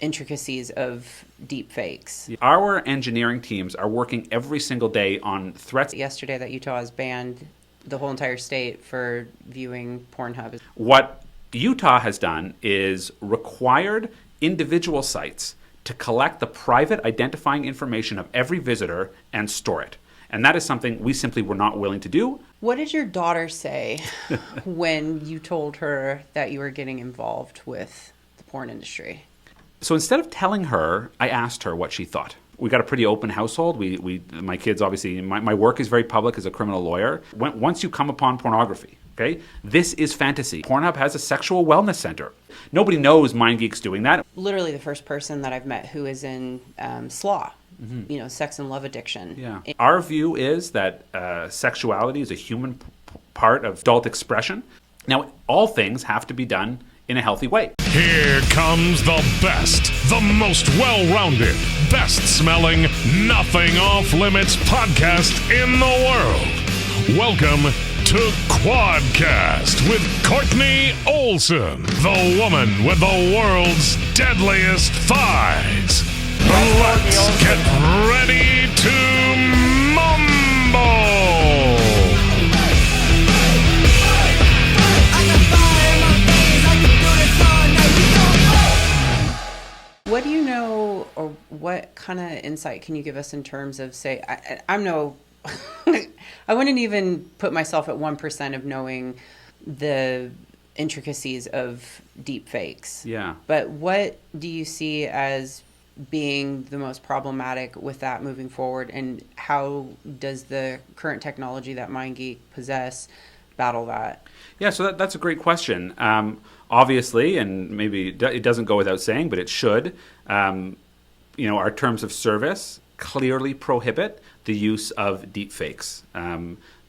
intricacies of deep fakes. Our engineering teams are working every single day on threats. Yesterday that Utah has banned the whole entire state for viewing Pornhub. What Utah has done is required individual sites to collect the private identifying information of every visitor and store it. And that is something we simply were not willing to do. What did your daughter say when you told her that you were getting involved with the porn industry? So instead of telling her, I asked her what she thought. We got a pretty open household. My kids, obviously, my work is very public as a criminal lawyer. Once you come upon pornography, okay, this is fantasy. Pornhub has a sexual wellness center. Nobody knows Mind Geek's doing that. Literally the first person that I've met who is in SLAW. Mm-hmm. Sex and love addiction. Yeah. Our view is that sexuality is a human part of adult expression. Now, all things have to be done in a healthy way. Here comes the best, the most well-rounded, best-smelling, nothing off-limits podcast in the world. Welcome to Quadcast with Kortney Olson, the woman with the world's deadliest thighs. Let's get ready to mumble! What do you know, or what kind of insight can you give us in terms of, say, I'm no, I wouldn't even put myself at 1% of knowing the intricacies of deep fakes. Yeah. But what do you see as being the most problematic with that moving forward, and how does the current technology that Mind Geek possess battle that? Yeah, so that's a great question. Obviously, and maybe it doesn't go without saying, but it should, our terms of service clearly prohibit the use of deep fakes.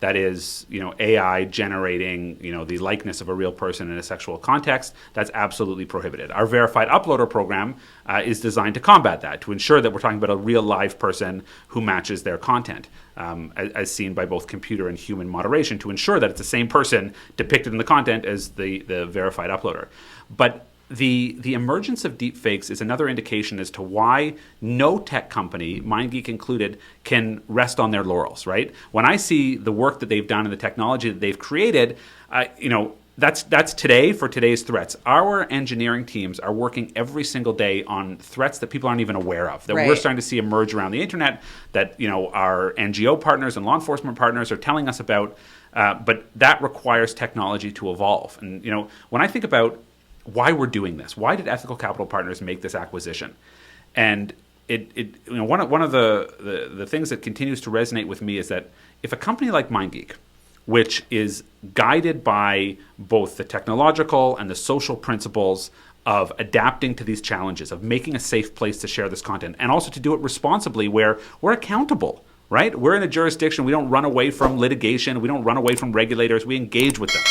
That is, AI generating, the likeness of a real person in a sexual context. That's absolutely prohibited. Our verified uploader program is designed to combat that, to ensure that we're talking about a real live person who matches their content, as seen by both computer and human moderation, to ensure that it's the same person depicted in the content as the verified uploader. But the emergence of deepfakes is another indication as to why no tech company, Mind Geek included, can rest on their laurels, right? When I see the work that they've done and the technology that they've created, that's today for today's threats. Our engineering teams are working every single day on threats that people aren't even aware of, that we're starting to see emerge around the internet, that our NGO partners and law enforcement partners are telling us about, but that requires technology to evolve. And when I think about why we're doing this, why did Ethical Capital Partners make this acquisition? And one of the things that continues to resonate with me is that if a company like Mind Geek, which is guided by both the technological and the social principles of adapting to these challenges, of making a safe place to share this content, and also to do it responsibly where we're accountable, right? We're in a jurisdiction, we don't run away from litigation, we don't run away from regulators, we engage with them.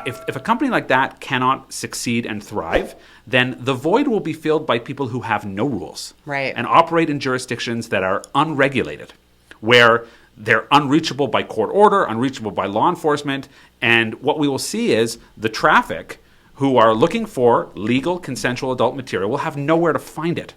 If a company like that cannot succeed and thrive, then the void will be filled by people who have no rules, right, and operate in jurisdictions that are unregulated, where they're unreachable by court order, unreachable by law enforcement. And what we will see is the traffic who are looking for legal, consensual adult material will have nowhere to find it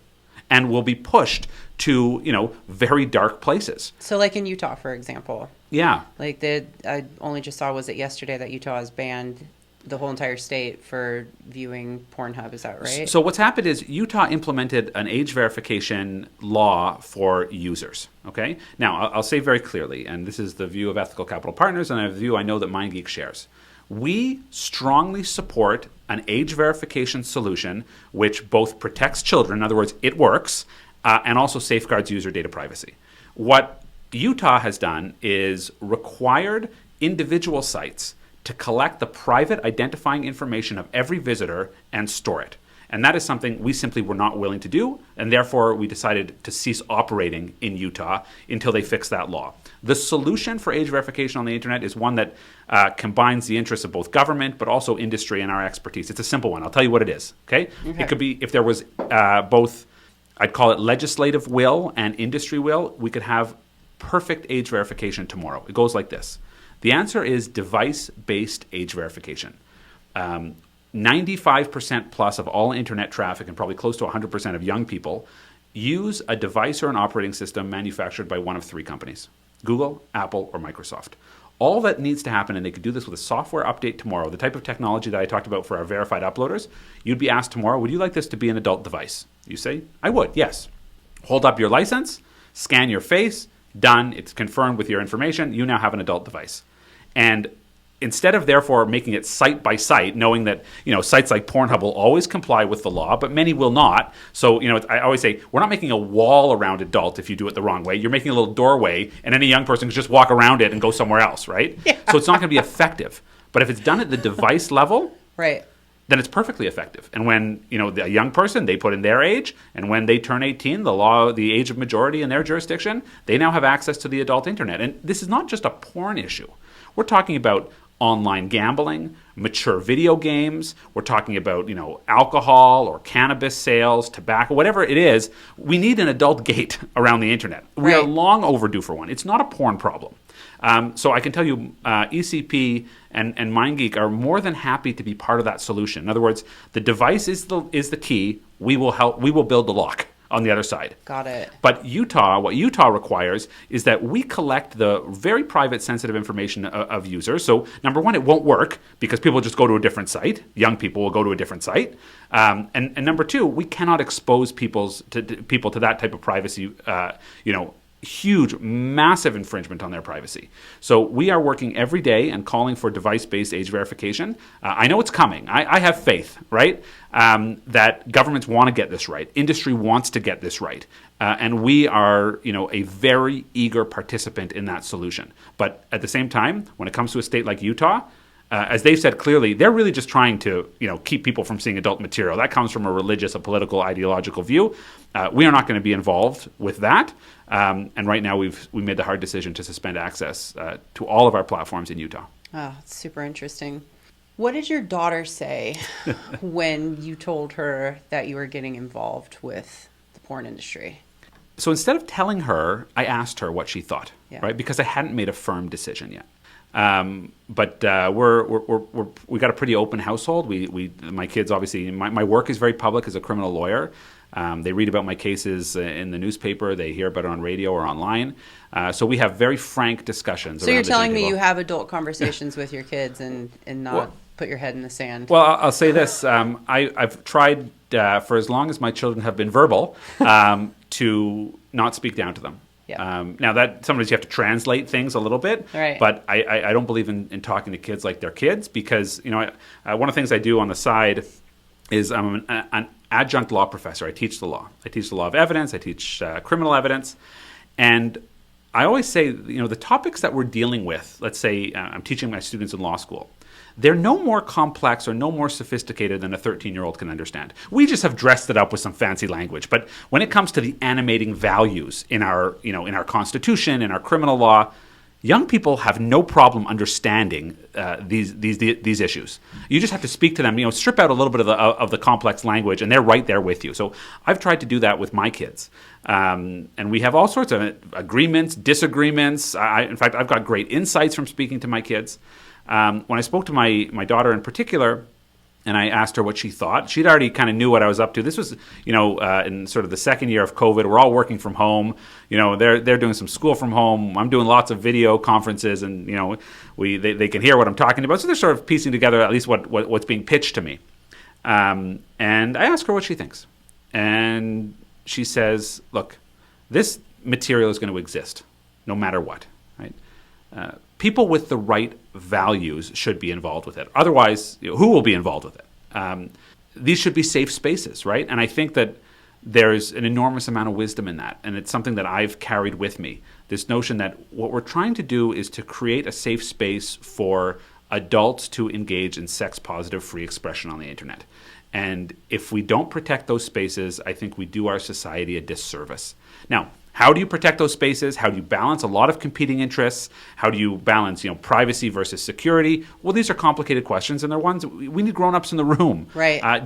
and will be pushed to, very dark places. So like in Utah, for example. Yeah. Like I only just saw, was it yesterday, that Utah has banned the whole entire state for viewing Pornhub. Is that right? So what's happened is Utah implemented an age verification law for users. Okay. Now, I'll say very clearly, and this is the view of Ethical Capital Partners, and a view I know that Mind Geek shares. We strongly support an age verification solution which both protects children, in other words, it works, and also safeguards user data privacy. What Utah has done is required individual sites to collect the private identifying information of every visitor and store it. And that is something we simply were not willing to do, and therefore we decided to cease operating in Utah until they fix that law. The solution for age verification on the internet is one that combines the interests of both government but also industry and our expertise. It's a simple one. I'll tell you what it is. Okay? It could be, if there was both, I'd call it legislative will and industry will, we could have perfect age verification tomorrow. It goes like this. The answer is device-based age verification. 95% plus of all internet traffic and probably close to 100% of young people use a device or an operating system manufactured by one of three companies: Google, Apple, or Microsoft. All that needs to happen, and they could do this with a software update tomorrow, the type of technology that I talked about for our verified uploaders, you'd be asked tomorrow, would you like this to be an adult device? You say, I would, yes. Hold up your license, scan your face, done, it's confirmed with your information, you now have an adult device. And instead of therefore making it site by site, knowing that sites like Pornhub will always comply with the law, but many will not. So I always say we're not making a wall around adult if you do it the wrong way. You're making a little doorway, and any young person can just walk around it and go somewhere else, right? Yeah. So it's not going to be effective. But if it's done at the device level, right, then it's perfectly effective. And when the young person, they put in their age, and when they turn 18, the age of majority in their jurisdiction, they now have access to the adult internet. And this is not just a porn issue. We're talking about online gambling, mature video games. We're talking about, alcohol or cannabis sales, tobacco, whatever it is. We need an adult gate around the internet. We are long overdue for one. It's not a porn problem. So I can tell you, ECP and Mind Geek are more than happy to be part of that solution. In other words, the device is the key. We will help. We will build the lock on the other side. Got it. But what Utah requires is that we collect the very private, sensitive information of users. So number one, it won't work because people just go to a different site. Young people will go to a different site. And number two, we cannot expose people to that type of privacy, huge, massive infringement on their privacy. So we are working every day and calling for device-based age verification. I know it's coming. I have faith, right, that governments want to get this right. Industry wants to get this right. And we are, a very eager participant in that solution. But at the same time, when it comes to a state like Utah, as they've said clearly, they're really just trying to, keep people from seeing adult material. That comes from a religious, a political, ideological view. We are not going to be involved with that. And right now, we made the hard decision to suspend access to all of our platforms in Utah. Oh, it's super interesting. What did your daughter say when you told her that you were getting involved with the porn industry? So instead of telling her, I asked her what she thought, right? Because I hadn't made a firm decision yet. But we got a pretty open household. My kids, obviously, my work is very public as a criminal lawyer. They read about my cases in the newspaper. They hear about it on radio or online. So we have very frank discussions. So you're telling me you have adult conversations with your kids and not put your head in the sand? Well, I'll say this. I've tried for as long as my children have been verbal to not speak down to them. Yeah. Now that sometimes you have to translate things a little bit, right. But I don't believe in talking to kids like they're kids because one of the things I do on the side is I'm an adjunct law professor. I teach the law. I teach the law of evidence. I teach criminal evidence, and I always say the topics that we're dealing with. Let's say I'm teaching my students in law school. They're no more complex or no more sophisticated than a 13-year-old can understand. We just have dressed it up with some fancy language. But when it comes to the animating values in our Constitution, in our criminal law, young people have no problem understanding these issues. You just have to speak to them. Strip out a little bit of the complex language, and they're right there with you. So I've tried to do that with my kids, and we have all sorts of agreements, disagreements. In fact, I've got great insights from speaking to my kids. When I spoke to my daughter in particular, and I asked her what she thought, she'd already kind of knew what I was up to. This was, in sort of the second year of COVID. We're all working from home. They're doing some school from home. I'm doing lots of video conferences, and they can hear what I'm talking about. So they're sort of piecing together at least what's being pitched to me. And I asked her what she thinks, and she says, "Look, this material is going to exist, no matter what, right?" People with the right values should be involved with it. Otherwise, who will be involved with it? These should be safe spaces, right? And I think that there's an enormous amount of wisdom in that. And it's something that I've carried with me. This notion that what we're trying to do is to create a safe space for adults to engage in sex-positive free expression on the internet. And if we don't protect those spaces, I think we do our society a disservice. Now, how do you protect those spaces? How do you balance a lot of competing interests? How do you balance, privacy versus security? Well, these are complicated questions, and they're ones we need grown-ups in the room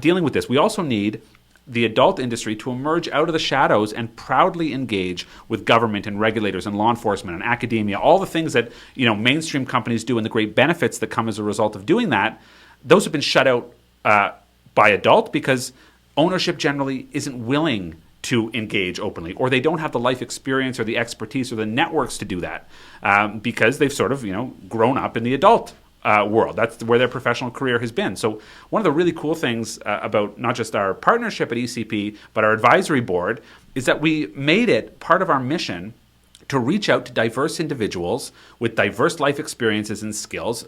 dealing with this. We also need the adult industry to emerge out of the shadows and proudly engage with government and regulators and law enforcement and academia, all the things that mainstream companies do and the great benefits that come as a result of doing that. Those have been shut out by adult because ownership generally isn't willing to engage openly, or they don't have the life experience or the expertise or the networks to do that because they've sort of, grown up in the adult world. That's where their professional career has been. So one of the really cool things about not just our partnership at ECP, but our advisory board, is that we made it part of our mission to reach out to diverse individuals with diverse life experiences and skills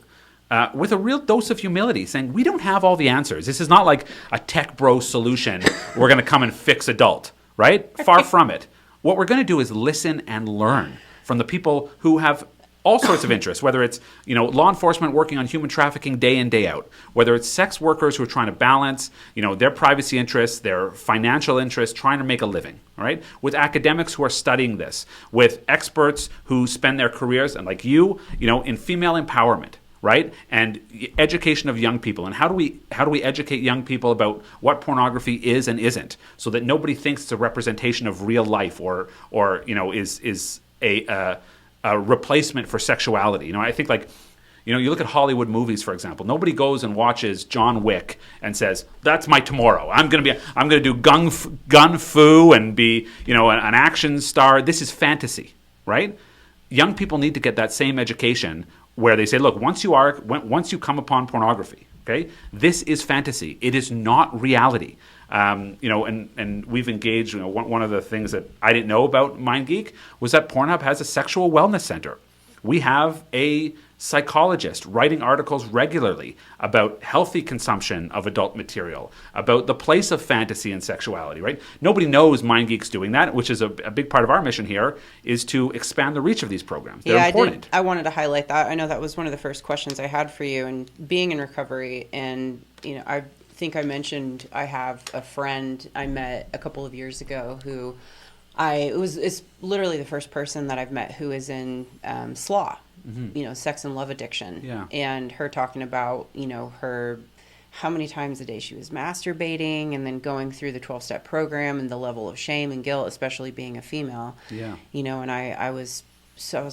with a real dose of humility, saying we don't have all the answers. This is not like a tech bro solution. We're going to come and fix adult, right? Far from it. What we're going to do is listen and learn from the people who have all sorts of interests, whether it's law enforcement working on human trafficking day in, day out, whether it's sex workers who are trying to balance their privacy interests, their financial interests, trying to make a living, right? With academics who are studying this, with experts who spend their careers, and like you, in female empowerment, right? And education of young people. And how do we educate young people about what pornography is and isn't, so that nobody thinks it's a representation of real life or is a replacement for sexuality. I think you look at Hollywood movies, for example. Nobody goes and watches John Wick and says, "That's my tomorrow. I'm going to do gun fu and be an action star." This is fantasy, right? Young people need to get that same education where they say, "Look, once you come upon pornography, okay, this is fantasy. It is not reality." And we've engaged. One of the things that I didn't know about Mind Geek was that Pornhub has a sexual wellness center. We have a psychologist writing articles regularly about healthy consumption of adult material, about the place of fantasy and sexuality, right? Nobody knows Mind Geek's doing that, which is a big part of our mission here, is to expand the reach of these programs. They're important. I wanted to highlight that. I know that was one of the first questions I had for you, and being in recovery, and I think I mentioned I have a friend I met a couple of years ago who it's literally the first person that I've met who is in SLAW, sex and love addiction. Yeah. And her talking about, her how many times a day she was masturbating, and then going through the 12-step program and the level of shame and guilt, especially being a female. Yeah. And I was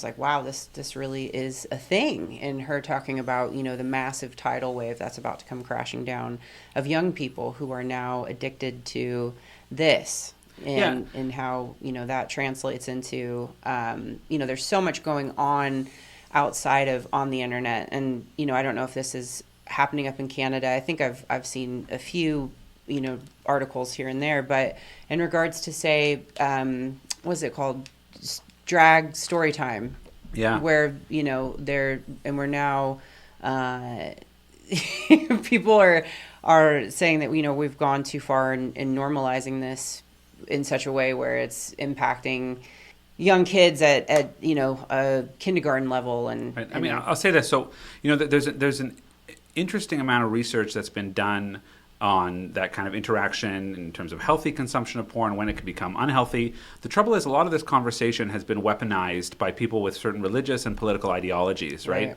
like, wow, this really is a thing. And her talking about, the massive tidal wave that's about to come crashing down of young people who are now addicted to this. And how, that translates into, there's so much going on outside of on the internet. And, I don't know if this is happening up in Canada. I think I've seen a few, articles here and there, but in regards to, say, what's it called? Drag story time. Yeah. Where, we're now, people are saying that, we've gone too far in normalizing this in such a way where it's impacting young kids at a kindergarten level. And right. I mean, I'll say this. So, there's an interesting amount of research that's been done on that kind of interaction in terms of healthy consumption of porn, when it can become unhealthy. The trouble is, a lot of this conversation has been weaponized by people with certain religious and political ideologies, right?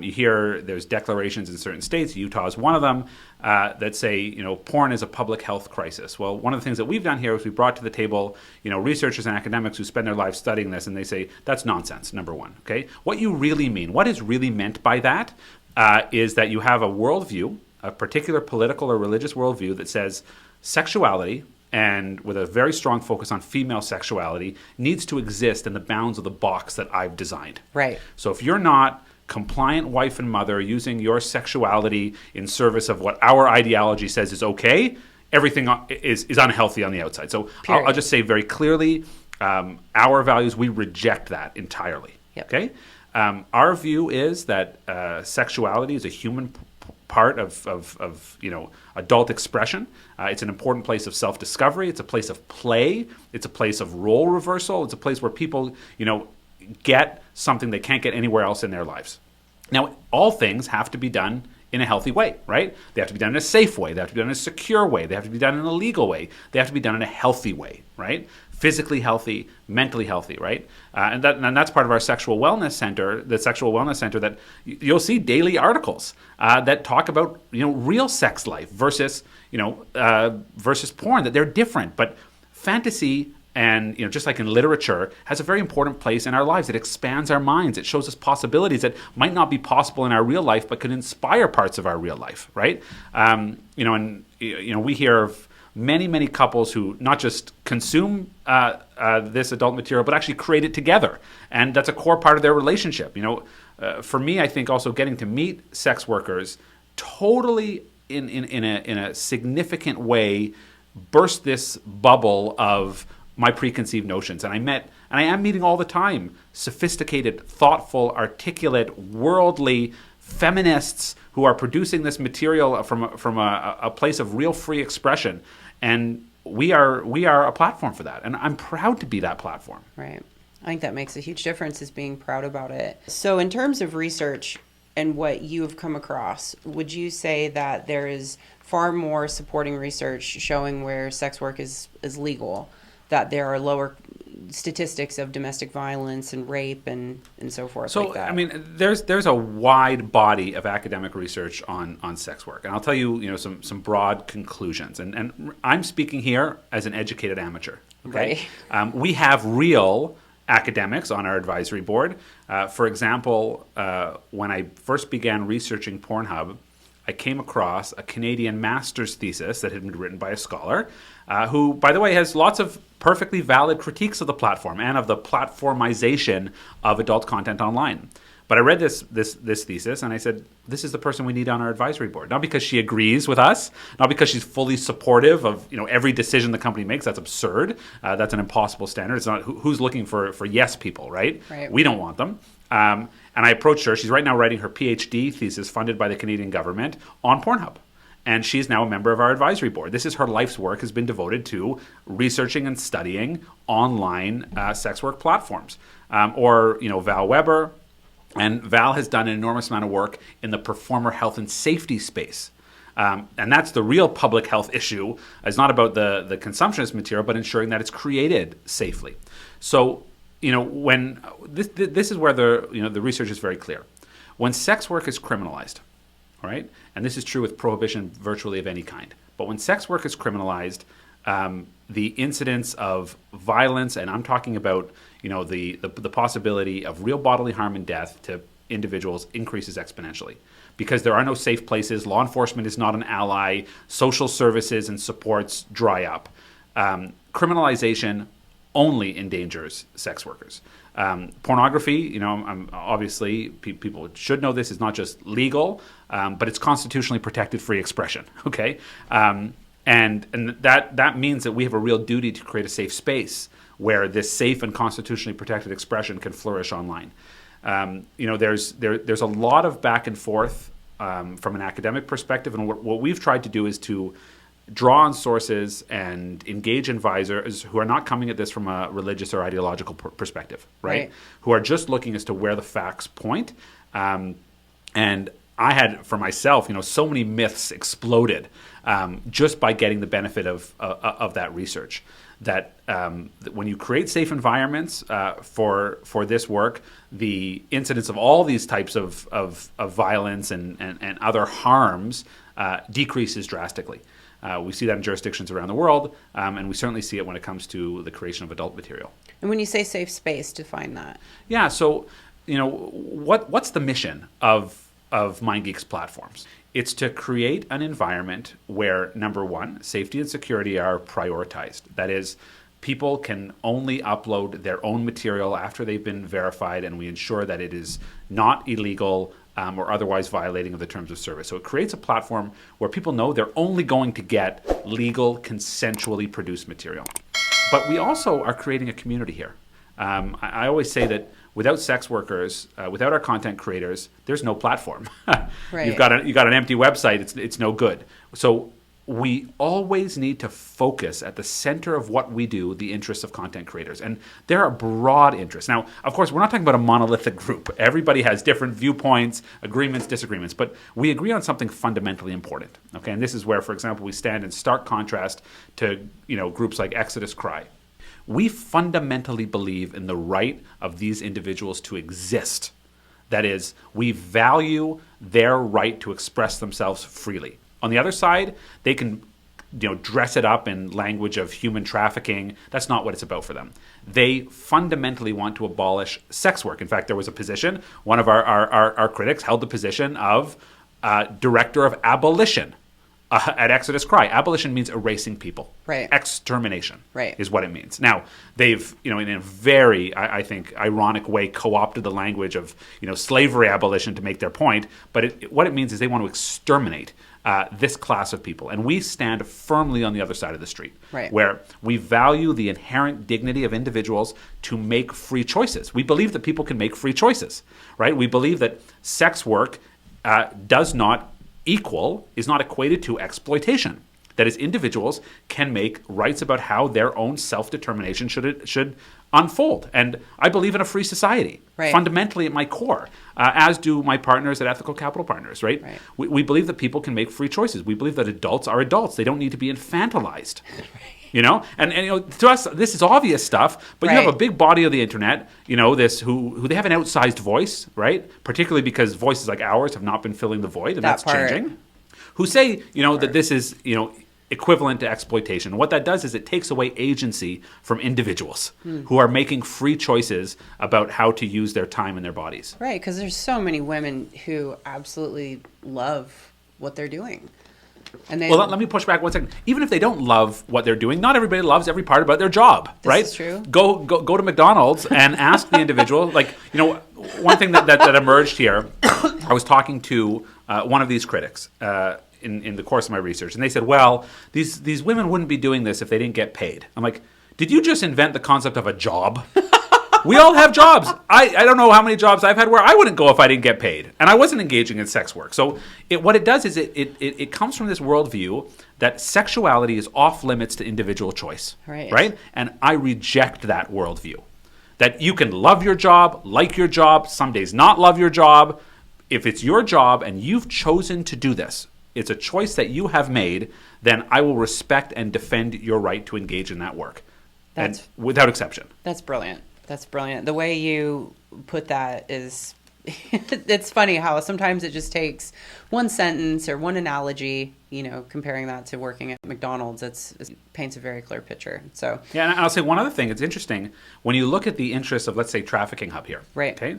You hear there's declarations in certain states, Utah is one of them, that say, porn is a public health crisis. Well, one of the things that we've done here is we brought to the table, researchers and academics who spend their lives studying this, and they say, that's nonsense, number one, okay? What you really mean, what is really meant by that is that you have a worldview, a particular political or religious worldview that says sexuality, and with a very strong focus on female sexuality, needs to exist in the bounds of the box that I've designed. Right. So if you're not compliant wife and mother using your sexuality in service of what our ideology says is okay, everything is unhealthy on the outside. So I'll just say very clearly, our values, we reject that entirely. Yep. Okay. Our view is that sexuality is a human part of adult expression. It's an important place of self-discovery. It's a place of play. It's a place of role reversal. It's a place where people, get something they can't get anywhere else in their lives. Now, all things have to be done in a healthy way, right? They have to be done in a safe way. They have to be done in a secure way. They have to be done in a legal way. They have to be done in a healthy way, right? Physically healthy, mentally healthy, right? And that's part of our sexual wellness center, the sexual wellness center, that you'll see daily articles that talk about, real sex life versus porn, that they're different. But fantasy and just like in literature, has a very important place in our lives. It expands our minds. It shows us possibilities that might not be possible in our real life, but could inspire parts of our real life, right? We hear of many couples who not just consume this adult material, but actually create it together, and that's a core part of their relationship. For me, I think also getting to meet sex workers totally in a significant way burst this bubble of my preconceived notions. And I am meeting all the time sophisticated, thoughtful, articulate, worldly feminists who are producing this material from a place of real free expression. And we are a platform for that. And I'm proud to be that platform. Right. I think that makes a huge difference, is being proud about it. So in terms of research and what you have come across, would you say that there is far more supporting research showing where sex work is legal, that there are lower statistics of domestic violence and rape and so forth? So, like that? I mean, there's a wide body of academic research on sex work. And I'll tell you, some broad conclusions. And I'm speaking here as an educated amateur. Okay? Right. We have real academics on our advisory board. For example, when I first began researching Pornhub, I came across a Canadian master's thesis that had been written by a scholar who, by the way, has lots of perfectly valid critiques of the platform and of the platformization of adult content online. But I read this thesis and I said, this is the person we need on our advisory board. Not because she agrees with us, not because she's fully supportive of every decision the company makes. That's absurd. That's an impossible standard. It's not who's looking for yes people, right? We don't want them. And I approached her. She's right now writing her PhD thesis funded by the Canadian government on Pornhub. And she's now a member of our advisory board. This is her life's work, has been devoted to researching and studying online sex work platforms. Or Val Weber. And Val has done an enormous amount of work in the performer health and safety space. And that's the real public health issue. It's not about the consumption of material, but ensuring that it's created safely. So, when this is where the research is very clear. When sex work is criminalized, all right, and this is true with prohibition virtually of any kind, but when sex work is criminalized, the incidence of violence, and I'm talking about the possibility of real bodily harm and death to individuals, increases exponentially, because there are no safe places. Law enforcement is not an ally. Social services and supports dry up. Criminalization only endangers sex workers. Pornography, obviously people should know this, is not just legal, but it's constitutionally protected free expression. Okay, and that means that we have a real duty to create a safe space where this safe and constitutionally protected expression can flourish online. There's a lot of back and forth from an academic perspective, and what we've tried to do is to draw on sources and engage advisors who are not coming at this from a religious or ideological perspective, right? Who are just looking as to where the facts point. And I had, for myself, so many myths exploded just by getting the benefit of that research. That when you create safe environments for this work, the incidence of all these types of violence and other harms decreases drastically. We see that in jurisdictions around the world, and we certainly see it when it comes to the creation of adult material. And when you say safe space, define that. Yeah, so what's the mission of Mind Geek's platforms? It's to create an environment where, number one, safety and security are prioritized. That is, people can only upload their own material after they've been verified, and we ensure that it is not illegal or otherwise violating of the terms of service. So it creates a platform where people know they're only going to get legal, consensually produced material. But we also are creating a community here. I always say that without sex workers, without our content creators, there's no platform. Right. You got an empty website, it's no good. So we always need to focus at the center of what we do, the interests of content creators. And there are broad interests. Now, of course, we're not talking about a monolithic group. Everybody has different viewpoints, agreements, disagreements, but we agree on something fundamentally important. Okay, and this is where, for example, we stand in stark contrast to groups like Exodus Cry. We fundamentally believe in the right of these individuals to exist. That is, we value their right to express themselves freely. On the other side, they can dress it up in language of human trafficking. That's not what it's about for them. They fundamentally want to abolish sex work. In fact, there was a position, one of our critics held the position of director of abolition at Exodus Cry. Abolition means erasing people. Right. Extermination right. is what it means. Now, they've, in a very, I think, ironic way, co-opted the language of, slavery abolition to make their point. But what it means is they want to exterminate this class of people. And we stand firmly on the other side of the street, right. where we value the inherent dignity of individuals to make free choices. We believe that people can make free choices, right? We believe that sex work is not equated to exploitation. That is, individuals can make rights about how their own self-determination should unfold. And I believe in a free society, right. fundamentally at my core, as do my partners at Ethical Capital Partners, right? We believe that people can make free choices. We believe that adults are adults. They don't need to be infantilized. And to us, this is obvious stuff, but you have a big body of the internet, this who they have an outsized voice, right? Particularly because voices like ours have not been filling the void, and that's changing. Who say, that this is, equivalent to exploitation. What that does is it takes away agency from individuals who are making free choices about how to use their time and their bodies. Right, because there's so many women who absolutely love what they're doing. Well, let me push back 1 second. Even if they don't love what they're doing, not everybody loves every part about their job, right? This is true. Go to McDonald's and ask the individual. One thing that emerged here, I was talking to one of these critics in the course of my research, and they said, well, these women wouldn't be doing this if they didn't get paid. I'm like, did you just invent the concept of a job? We all have jobs. I don't know how many jobs I've had where I wouldn't go if I didn't get paid. And I wasn't engaging in sex work. So what it does is it comes from this worldview that sexuality is off limits to individual choice. Right? And I reject that worldview. That you can love your job, like your job, some days not love your job. If it's your job and you've chosen to do this, it's a choice that you have made, then I will respect and defend your right to engage in that work. And without exception. That's brilliant. That's brilliant. The way you put that is, it's funny how sometimes it just takes one sentence or one analogy, comparing that to working at McDonald's, it paints a very clear picture. So yeah, and I'll say one other thing. It's interesting when you look at the interests of, let's say, Trafficking Hub here. Right. Okay.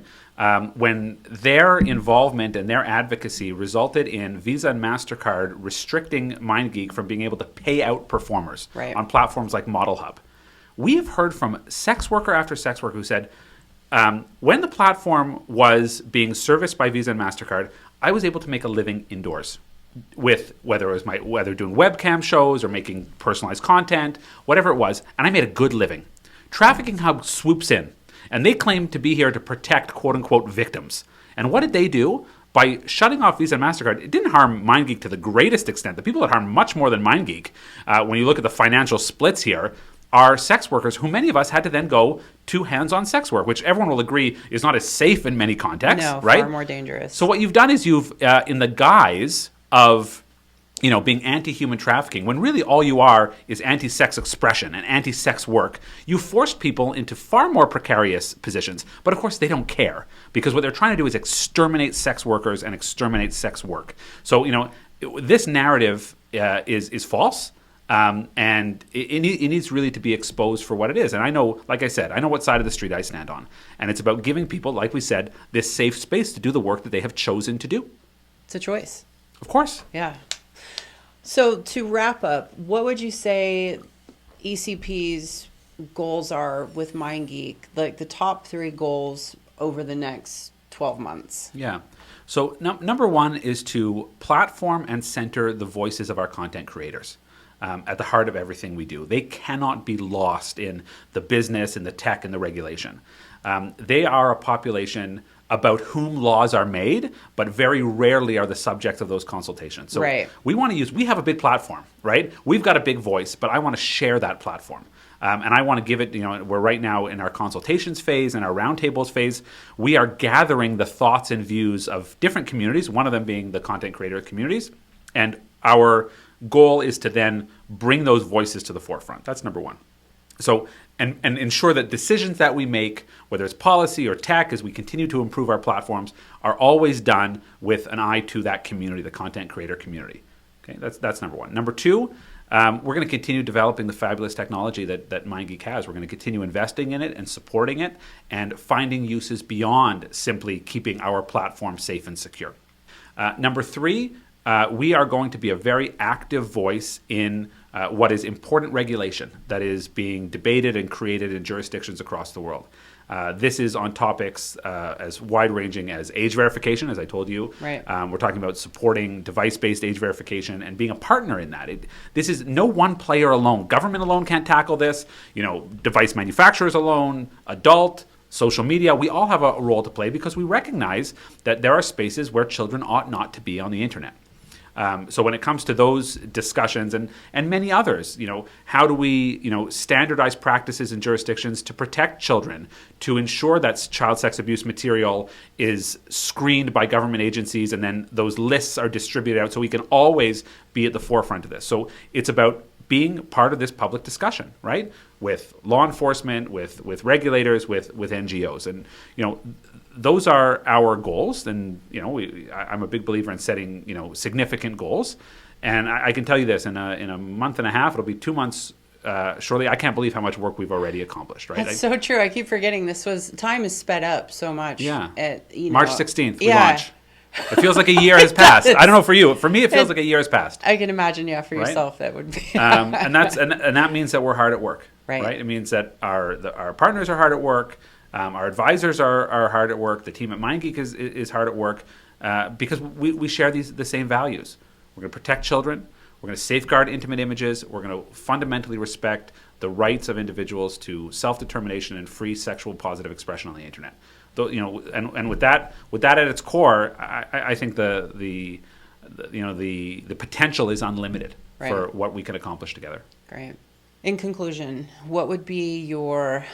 When their involvement and their advocacy resulted in Visa and MasterCard restricting Mind Geek from being able to pay out performers on platforms like Model Hub. We have heard from sex worker after sex worker who said, when the platform was being serviced by Visa and MasterCard, I was able to make a living indoors with whether doing webcam shows or making personalized content, whatever it was, and I made a good living. Trafficking Hub swoops in, and they claim to be here to protect quote-unquote victims. And what did they do? By shutting off Visa and MasterCard, it didn't harm Mind Geek to the greatest extent. The people that harmed much more than Mind Geek, when you look at the financial splits here, are sex workers who many of us had to then go to hands-on sex work, which everyone will agree is not as safe in many contexts, right? Far more dangerous. So what you've done is you've, in the guise of, being anti-human trafficking, when really all you are is anti-sex expression and anti-sex work, you forced people into far more precarious positions. But of course they don't care, because what they're trying to do is exterminate sex workers and exterminate sex work. So, this narrative is false. And it needs really to be exposed for what it is. And I know, like I said, I know what side of the street I stand on. And it's about giving people, like we said, this safe space to do the work that they have chosen to do. It's a choice. Of course. Yeah. So to wrap up, what would you say ECP's goals are with Mind Geek? Like the top 3 goals over the next 12 months? Yeah. So number 1 is to platform and center the voices of our content creators. At the heart of everything we do. They cannot be lost in the business and the tech and the regulation. They are a population about whom laws are made, but very rarely are the subject of those consultations. So we have a big platform, right? We've got a big voice, but I want to share that platform. And I want to give it, we're right now in our consultations phase and our roundtables phase. We are gathering the thoughts and views of different communities, one of them being the content creator communities. And our goal is to then bring those voices to the forefront. That's number 1. So, and ensure that decisions that we make, whether it's policy or tech, as we continue to improve our platforms, are always done with an eye to that community, the content creator community. Okay, that's number 1. Number 2, we're going to continue developing the fabulous technology that Mind Geek has. We're going to continue investing in it and supporting it and finding uses beyond simply keeping our platform safe and secure. Number 3, we are going to be a very active voice in what is important regulation that is being debated and created in jurisdictions across the world. This is on topics as wide-ranging as age verification, as I told you. Right. We're talking about supporting device-based age verification and being a partner in that. This is no one player alone. Government alone can't tackle this. Device manufacturers alone, adult, social media, we all have a role to play because we recognize that there are spaces where children ought not to be on the internet. So when it comes to those discussions and many others, how do we, standardize practices in jurisdictions to protect children, to ensure that child sex abuse material is screened by government agencies and then those lists are distributed out so we can always be at the forefront of this. So it's about being part of this public discussion, right? With law enforcement, with regulators, with NGOs. And, those are our goals. And, I'm a big believer in setting, significant goals. And I can tell you this, in a month and a half, it'll be 2 months shortly. I can't believe how much work we've already accomplished, right? That's so true. I keep forgetting time is sped up so much. Yeah. March 16th, we launch. It feels like a year has passed. I don't know for you. For me, it feels like a year has passed. I can imagine, for yourself, that would be. and that means that we're hard at work, right? It means that our partners are hard at work, our advisors are hard at work, the team at Mind Geek is hard at work, because we share the same values. We're going to protect children. We're going to safeguard intimate images. We're going to fundamentally respect the rights of individuals to self-determination and free sexual positive expression on the internet. And with that at its core, I think the potential is unlimited for what we can accomplish together. Great. In conclusion, what would be your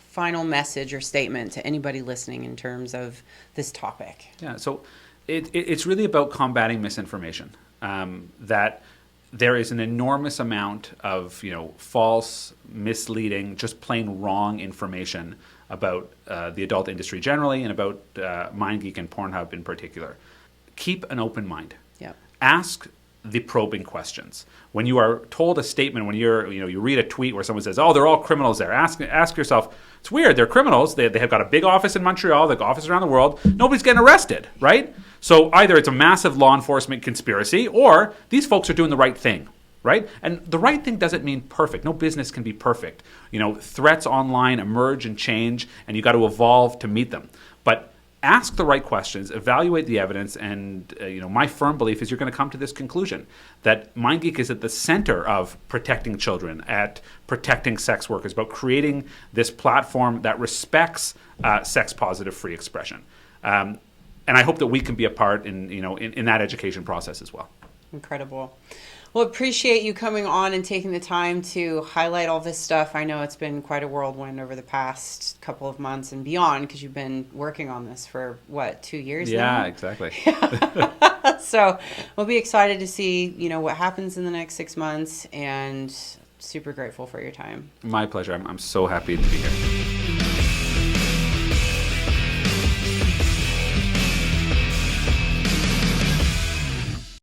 final message or statement to anybody listening in terms of this topic? Yeah. So it's really about combating misinformation. That there is an enormous amount of false, misleading, just plain wrong information about the adult industry generally and about Mind Geek and Pornhub in particular. Keep an open mind. Yeah. Ask the probing questions. When you are told a statement, when you read a tweet where someone says, "Oh, they're all criminals there," ask yourself, it's weird. They're criminals. They have got a big office in Montreal. They've got offices around the world. Nobody's getting arrested, right? So either it's a massive law enforcement conspiracy or these folks are doing the right thing. Right? And the right thing doesn't mean perfect. No business can be perfect. Threats online emerge and change, and you got to evolve to meet them. But ask the right questions, evaluate the evidence, and my firm belief is you're going to come to this conclusion that Mind Geek is at the center of protecting children, at protecting sex workers, about creating this platform that respects sex-positive free expression. And I hope that we can be a part in that education process as well. Incredible. Well, appreciate you coming on and taking the time to highlight all this stuff. I know it's been quite a whirlwind over the past couple of months and beyond because you've been working on this for, 2 years now? Yeah, exactly. So we'll be excited to see, what happens in the next 6 months and super grateful for your time. My pleasure. I'm so happy to be here.